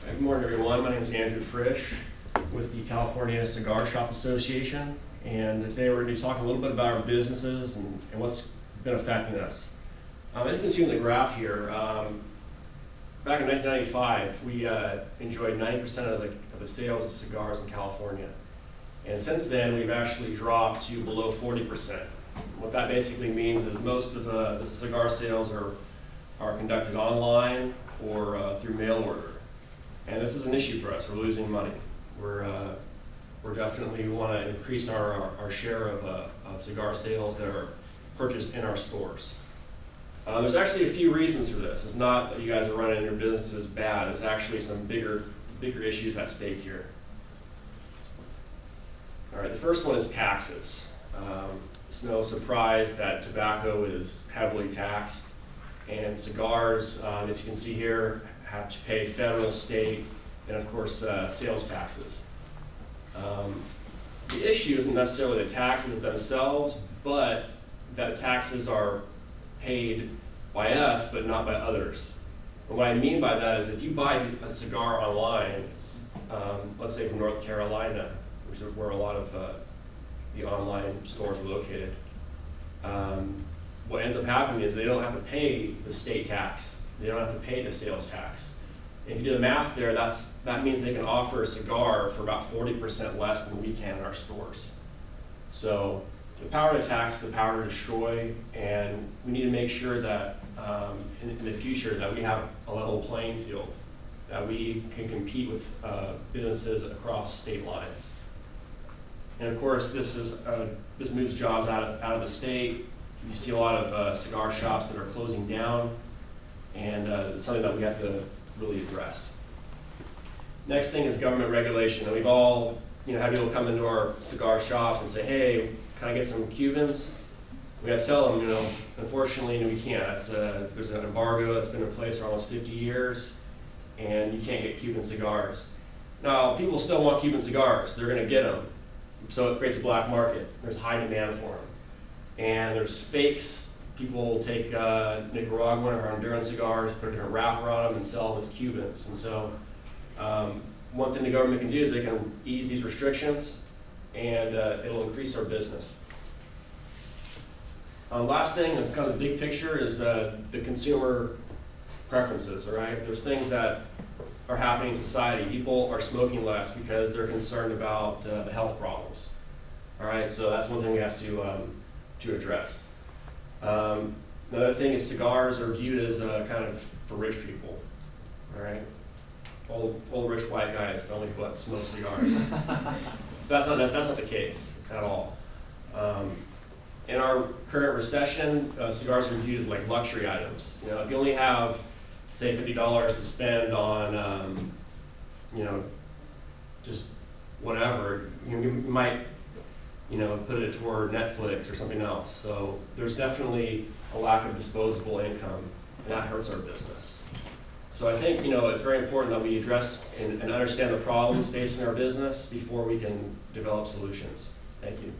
Good morning, everyone. My name is Andrew Frisch with the California Cigar Shop Association, and today we're going to be talking a little bit about our businesses and what's been affecting us. As you can see in the graph here, back in 1995, we enjoyed 90% of the sales of cigars in California, and since then we've actually dropped to below 40%. What that basically means is most of the cigar sales are conducted online or through mail order. And this is an issue for us. We're losing money. We're definitely want to increase our share of cigar sales that are purchased in our stores. There's actually a few reasons for this. It's not that you guys are running your businesses bad. It's actually some bigger issues at stake here. All right, the first one is taxes. It's no surprise that tobacco is heavily taxed, and cigars, as you can see here, have to pay federal, state, and of course sales taxes. The issue isn't necessarily the taxes themselves, but that taxes are paid by us but not by others. And what I mean by that is if you buy a cigar online, let's say from North Carolina, which is where a lot of the online stores are located, what ends up happening is they don't have to pay the state tax. They don't have to pay the sales tax. If you do the math there, that means they can offer a cigar for about 40% less than we can in our stores. So the power to tax, the power to destroy, and we need to make sure that in the future that we have a level playing field, that we can compete with businesses across state lines. And of course, this moves jobs out of the state. You see a lot of cigar shops that are closing down, and it's something that we have to really address. Next thing is government regulation. And we've all had people come into our cigar shops and say, hey, can I get some Cubans? We have to tell them, unfortunately, we can't. There's an embargo that's been in place for almost 50 years, and you can't get Cuban cigars. Now, people still want Cuban cigars. They're going to get them. So it creates a black market. There's high demand for them. And there's fakes. People will take Nicaraguan or Honduran cigars, put a different wrapper on them, and sell them as Cubans. And so one thing the government can do is they can ease these restrictions, and it'll increase our business. Last thing, kind of the big picture, is the consumer preferences, all right? There's things that are happening in society. People are smoking less because they're concerned about the health problems, all right? So that's one thing we have to address. Another thing is cigars are viewed as kind of for rich people, all right? Old rich white guys, the only people that smoke cigars. That's not the case at all. In our current recession, cigars are viewed as like luxury items. If you only have, say, $50 to spend on, just whatever, you might, put it toward Netflix or something else. So there's definitely a lack of disposable income, and that hurts our business. So I think, it's very important that we address and understand the problems facing our business before we can develop solutions. Thank you.